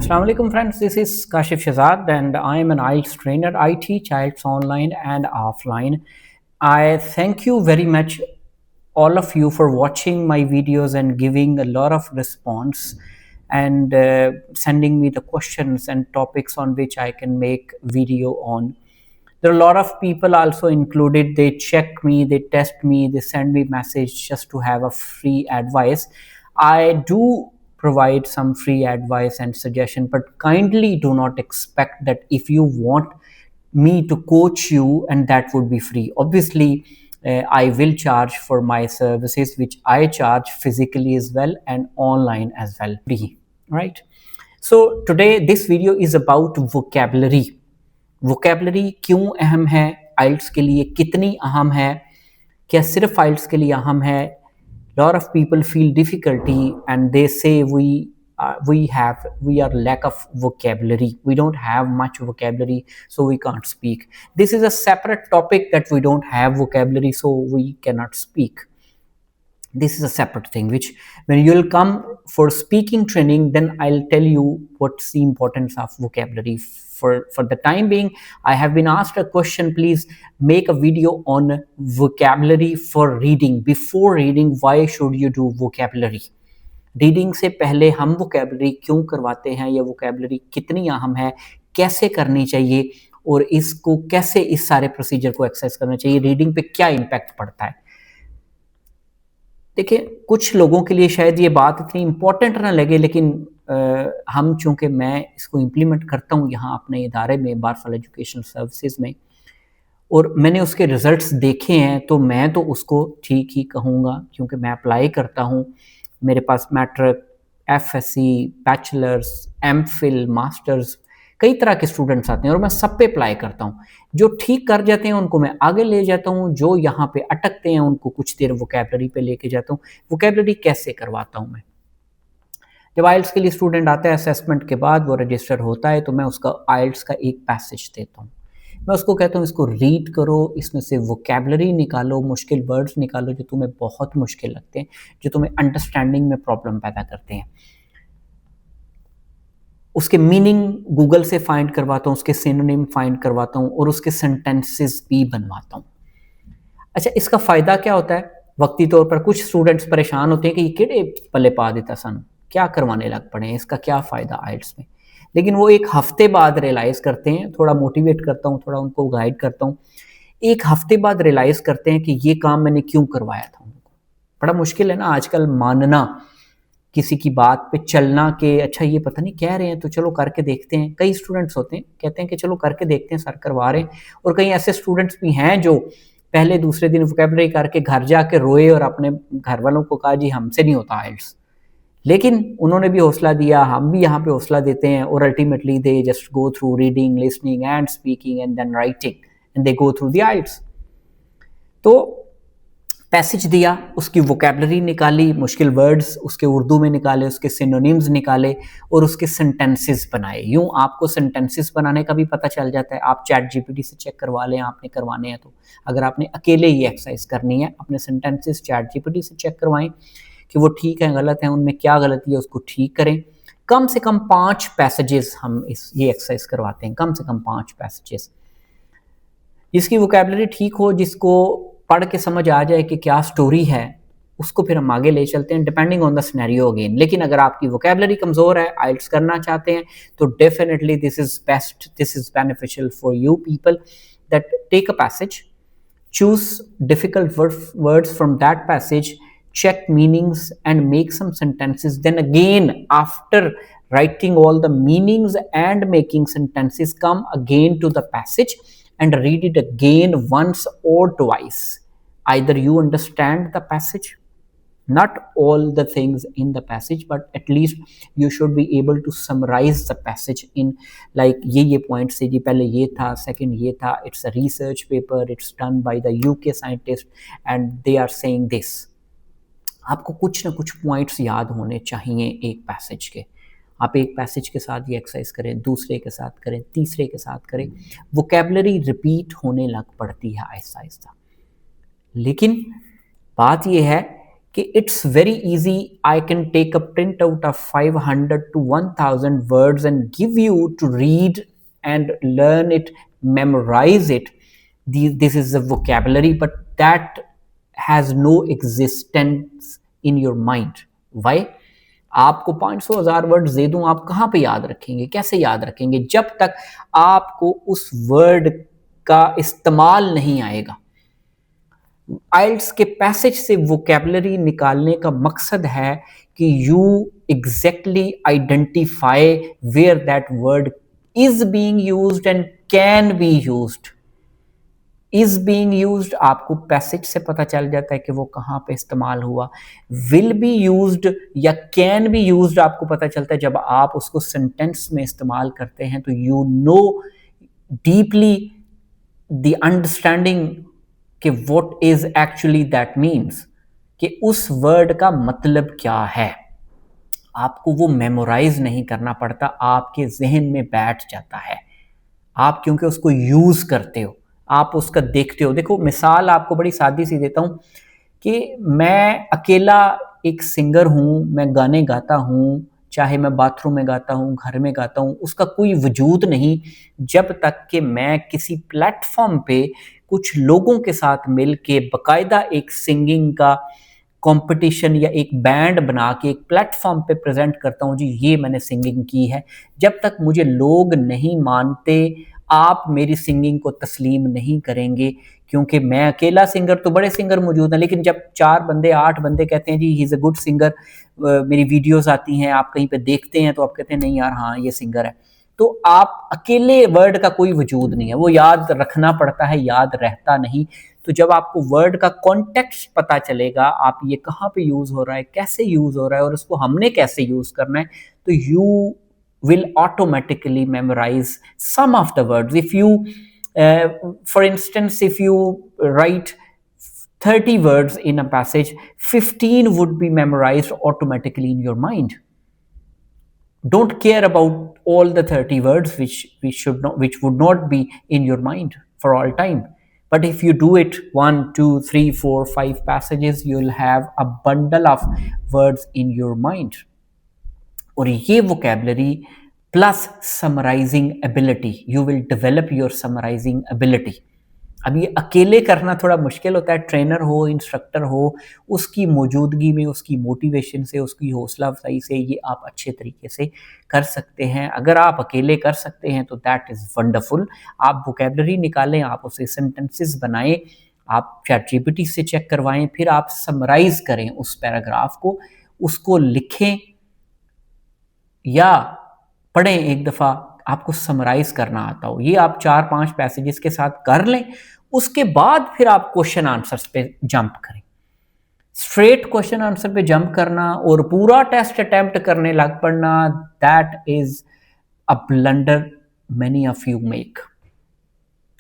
Assalamu alaikum friends, this is Kashif Shazad and I am an IELTS trainer. I teach IELTS online and offline. I thank you very much all of you for watching my videos and giving a lot of response and sending me the questions and topics on which I can make video on. There are a lot of people also included. They check me, they test me, they send me message just to have a free advice. I do provide some free advice and suggestion, but kindly do not expect that if you want me to coach you and that would be free. Obviously, I will charge for my services, which I charge physically as well and online as well, free, right? So today this video is about vocabulary. Vocabulary क्यों अहम है, IELTS के लिए कितनी अहम है, क्या सिर्फ आइल्ट्स के लिए अहम है? Lot of people feel difficulty and they से we are lack of vocabulary, we don't have much vocabulary, so we can't speak. This is a separate topic, that we don't have vocabulary so we cannot speak. This is a separate thing, which when you'll come for speaking training, then I'll tell you what's the importance of vocabulary. For the time being, I have been asked a question, please make a video on vocabulary for reading. Before reading, why should you do vocabulary? Reading से पहले हम vocabulary क्यों करवाते हैं, या vocabulary कितनी अहम है, कैसे करनी चाहिए, और इसको कैसे इस सारे प्रोसीजर को एक्सेस करना चाहिए, रीडिंग पे क्या इम्पैक्ट पड़ता है. देखिए, कुछ लोगों के लिए शायद ये बात इतनी इम्पोर्टेंट ना लगे, लेकिन हम चूंकि मैं इसको इम्प्लीमेंट करता हूँ यहाँ अपने इदारे में, बारफल एजुकेशनल सर्विसेज में, और मैंने उसके रिजल्ट्स देखे हैं, तो मैं तो उसको ठीक ही कहूँगा, क्योंकि मैं अप्लाई करता हूँ. मेरे पास matric, FSc, bachelors, MPhil, masters, कई तरह के स्टूडेंट्स आते हैं और मैं सब पे अप्लाई करता हूँ. जो ठीक कर जाते हैं उनको मैं आगे ले जाता हूँ, जो यहाँ पे अटकते हैं उनको कुछ देर वोकेबलरी पे लेके जाता हूँ. वोकेबलरी कैसे करवाता हूँ मैं? जब आइल्ट्स के लिए स्टूडेंट आता है, असेसमेंट के बाद वो रजिस्टर होता है, तो मैं उसका आइल्ट्स का एक पैसेज देता हूँ. मैं उसको कहता हूँ इसको रीड करो, इसमें से वोकेबलरी निकालो, मुश्किल वर्ड्स निकालो जो तुम्हें बहुत मुश्किल लगते हैं, जो तुम्हें अंडरस्टैंडिंग में प्रॉब्लम पैदा करते हैं. उसके मीनिंग गूगल से फाइंड करवाता हूँ, उसके सिनोनिम फाइंड करवाता हूँ, और उसके सेंटेंसेस भी बनवाता हूँ. अच्छा, इसका फ़ायदा क्या होता है? वक्ती तौर पर कुछ स्टूडेंट्स परेशान होते हैं कि ये किहड़े पल्ले पा दिता सानू, क्या करवाने लग पड़े हैं, इसका क्या फ़ायदा आइल्ट्स में. लेकिन वो एक हफ्ते बाद रियलाइज़ करते हैं, थोड़ा मोटिवेट करता हूँ, थोड़ा उनको गाइड करता हूँ, एक हफ्ते बाद रियलाइज़ करते हैं कि ये काम मैंने क्यों करवाया था उनको. बड़ा मुश्किल है ना आजकल मानना, किसी की बात पे चलना, कि अच्छा ये पता नहीं कह रहे हैं तो चलो करके देखते हैं. कई स्टूडेंट्स होते हैं कहते हैं कि चलो करके देखते हैं, सर करवा रहे हैं. और कई ऐसे स्टूडेंट्स भी हैं जो पहले दूसरे दिन वोकेबलरी करके घर जाके रोए और अपने घर वालों को कहा जी हमसे नहीं होता आइल्ट्स. लेकिन उन्होंने भी हौसला दिया, हम भी यहाँ पे हौसला देते हैं, और ultimately they just go through reading, listening and speaking and then writing and they go through the IELTS. तो पैसेज दिया, उसकी वोकेबलरी निकाली, मुश्किल वर्ड्स उसके उर्दू में निकाले, उसके सिनोनिम्स निकाले, और उसके सेंटेंसेस बनाए. यूँ आपको सेंटेंसेस बनाने का भी पता चल जाता है. आप चैट जीपीटी से चेक करवा लें, आपने करवाने हैं तो. अगर आपने अकेले ये एक्सरसाइज करनी है, अपने सेंटेंसेस चैट जीपीटी से चेक करवाएं कि वो ठीक है, गलत है, उनमें क्या गलती है, उसको ठीक करें. कम से कम 5 पैसेजेस हम ये एक्सरसाइज करवाते हैं, कम से कम 5 पैसेजेस. जिसकी वोकेबलरी ठीक हो, जिसको पढ़ के समझ आ जाए कि क्या स्टोरी है, उसको फिर हम आगे ले चलते हैं, depending on the scenario again. लेकिन अगर आपकी वोकेबलरी कमज़ोर है, आइल्ट्स करना चाहते हैं, तो definitely this is best, this is beneficial for you people, that take a passage, choose difficult words from that passage, check meanings and make some sentences. Then again, after writing all the meanings and making sentences, come again to the passage and read it again once or twice. Either you understand the passage, not all the things in the passage, but at least you should be able to summarize the passage in like ये points से जी पहले ये था, second ये था, it's a research paper, it's done by the UK scientist and they are saying this. आपको कुछ ना कुछ पॉइंट्स याद होने चाहिए एक पैसेज के. आप एक पैसेज के साथ ये एक्सरसाइज करें, दूसरे के साथ करें, तीसरे के साथ करें. वोकेबलरी रिपीट होने लग पड़ती है आहिस्ता आहिस्ता. लेकिन बात ये है कि it's very easy, I can take a print out of 500 to 1000 words and give you to read and learn it, memorize it. This is a vocabulary, but that has no existence in your mind. Why? आपको 500,000 words दे दूं, आप कहाँ पे याद रखेंगे, कैसे याद रखेंगे जब तक आपको उस वर्ड का इस्तेमाल नहीं आएगा। आइल्स के पैसेज से वोकेबलरी निकालने का मकसद है कि you exactly identify where that word is being used and can be used. Is being used आपको पैसेज से पता चल जाता है कि वो कहाँ पे इस्तेमाल हुआ। विल बी यूज्ड या कैन बी यूज्ड आपको पता चलता है जब आप उसको सेंटेंस में इस्तेमाल करते हैं, तो you know deeply the understanding कि what is actually that means, कि उस वर्ड का मतलब क्या है। आपको वो मेमोराइज नहीं करना पड़ता, आपके जहन में बैठ जाता है। आप क्योंकि उसको यूज करते हो, आप उसका देखते हो। देखो मिसाल आपको बड़ी सादी सी देता हूँ कि मैं अकेला एक सिंगर हूँ, मैं गाने गाता हूँ, चाहे मैं बाथरूम में गाता हूँ, घर में गाता हूँ, उसका कोई वजूद नहीं जब तक कि मैं किसी प्लेटफॉर्म पे कुछ लोगों के साथ मिल के बाकायदा एक सिंगिंग का कंपटीशन या एक बैंड बना के एक प्लेटफॉर्म पे प्रेजेंट करता हूँ, जी ये मैंने सिंगिंग की है। जब तक मुझे लोग नहीं मानते, आप मेरी सिंगिंग को तस्लीम नहीं करेंगे, क्योंकि मैं अकेला सिंगर, तो बड़े सिंगर मौजूद हैं, लेकिन जब 4 बंदे 8 बंदे कहते हैं जी he is a good singer, मेरी वीडियोस आती हैं, आप कहीं पे देखते हैं तो आप कहते हैं नहीं यार हाँ ये सिंगर है, तो आप अकेले वर्ड का कोई वजूद नहीं है, वो याद रखना पड़ता है, याद रहता नहीं। तो जब आपको वर्ड का कॉन्टेक्स्ट पता चलेगा, आप ये कहाँ पे यूज़ हो रहा है, कैसे यूज़ हो रहा है और उसको हमने कैसे यूज़ करना है, तो you will automatically memorize some of the words. If you, for instance, if you write 30 words in a passage, 15 would be memorized automatically in your mind. Don't care about all the 30 words which would not be in your mind for all time. But if you do it 1, 2, 3, 4, 5 passages, you'll have a bundle of words in your mind. और ये vocabulary plus summarising ability, you will develop your summarising ability. अब ये अकेले करना थोड़ा मुश्किल होता है, ट्रेनर हो, इंस्ट्रक्टर हो, उसकी मौजूदगी में, उसकी मोटिवेशन से, उसकी हौसला अफजाई से ये आप अच्छे तरीके से कर सकते हैं। अगर आप अकेले कर सकते हैं तो दैट इज़ वंडरफुल। आप वोकेबलरी निकालें, आप उसे सेंटेंसेस बनाएं, आप चैटजीपीटी से चेक करवाएं, फिर आप समराइज करें उस पैराग्राफ को, उसको लिखें या पढ़ें एक दफ़ा, आपको समराइज करना आता हो। ये आप 4-5 पैसेजेस के साथ कर लें, उसके बाद फिर आप क्वेश्चन आंसर्स पे जंप करें। स्ट्रेट क्वेश्चन आंसर पे जंप करना और पूरा टेस्ट अटेम्प्ट करने लग पड़ना, that is a blunder many of you make.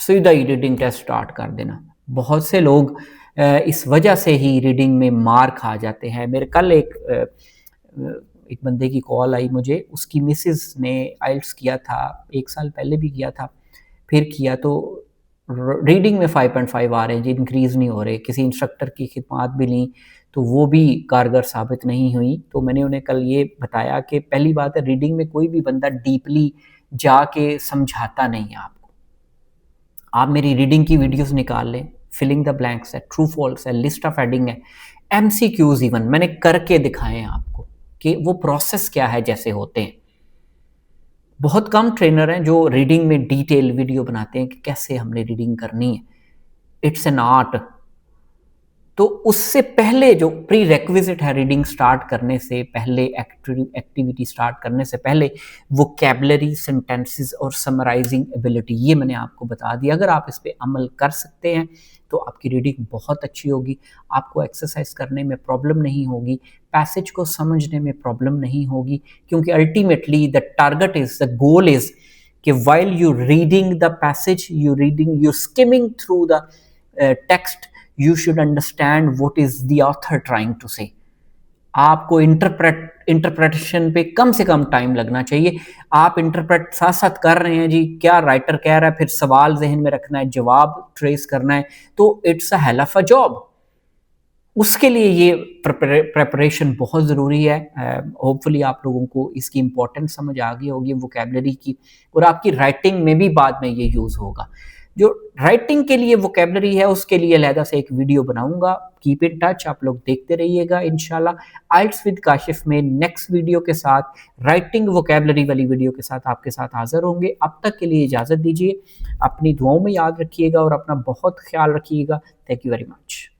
सीधा ही रीडिंग टेस्ट स्टार्ट कर देना। बहुत से लोग इस वजह से ही रीडिंग में मार खा जाते हैं। मेरे कल एक बंदे की कॉल आई मुझे, उसकी मिसेस ने आइल्स किया था, 1 साल पहले भी किया था, फिर किया तो रीडिंग में 5.5 आ रहे हैं जी, इंक्रीज़ नहीं हो रहे। किसी इंस्ट्रक्टर की खिदमत भी ली तो वो भी कारगर साबित नहीं हुई। तो मैंने उन्हें कल ये बताया कि पहली बात है, रीडिंग में कोई भी बंदा डीपली जाके समझाता नहीं है आपको। आप मेरी रीडिंग की वीडियोस निकाल लें, फिलिंग द ब्लैंक्स है, ट्रू फॉल्स है, लिस्ट ऑफ हेडिंग है, MCQs इवन मैंने करके दिखाए हैं आपको कि वो प्रोसेस क्या है जैसे होते हैं। बहुत कम ट्रेनर हैं जो रीडिंग में डिटेल वीडियो बनाते हैं कि कैसे हमने रीडिंग करनी है। It's an art. तो उससे पहले जो प्री रेक्विजिट है रीडिंग स्टार्ट करने से पहले, एक्टिविटी स्टार्ट करने से पहले, वोकैबुलरी, सेंटेंसेस और समराइजिंग एबिलिटी, ये मैंने आपको बता दिया। अगर आप इस पे अमल कर सकते हैं तो आपकी रीडिंग बहुत अच्छी होगी, आपको एक्सरसाइज करने में प्रॉब्लम नहीं होगी, पैसेज को समझने में प्रॉब्लम नहीं होगी, क्योंकि ultimately the target is, the goal is कि while you reading the passage, you skimming through the text, you should understand what is the author trying to say. आपको इंटरप्रेटेशन पे कम से कम टाइम लगना चाहिए। आप इंटरप्रेट साथ साथ कर रहे हैं जी, क्या राइटर कह रहा है, फिर सवाल जहन में रखना है, जवाब ट्रेस करना है, तो it's a hell of a job. उसके लिए ये प्रिपरेशन बहुत ज़रूरी है। होपफुली आप लोगों को इसकी इम्पोर्टेंस समझ आ गई होगी वोकेबलरी की, और आपकी राइटिंग में भी बाद में ये यूज़ होगा। जो राइटिंग के लिए वोकेबलरी है उसके लिए अलहदा से एक वीडियो बनाऊंगा। कीप इन टच, आप लोग देखते रहिएगा इंशाल्लाह। आइल्स विद काशिफ में नेक्स्ट वीडियो के साथ, राइटिंग वोकेबलरी वाली वीडियो के साथ आपके साथ हाजिर होंगे। अब तक के लिए इजाज़त दीजिए, अपनी दुआओं में याद रखिएगा और अपना बहुत ख्याल रखिएगा। Thank you very much.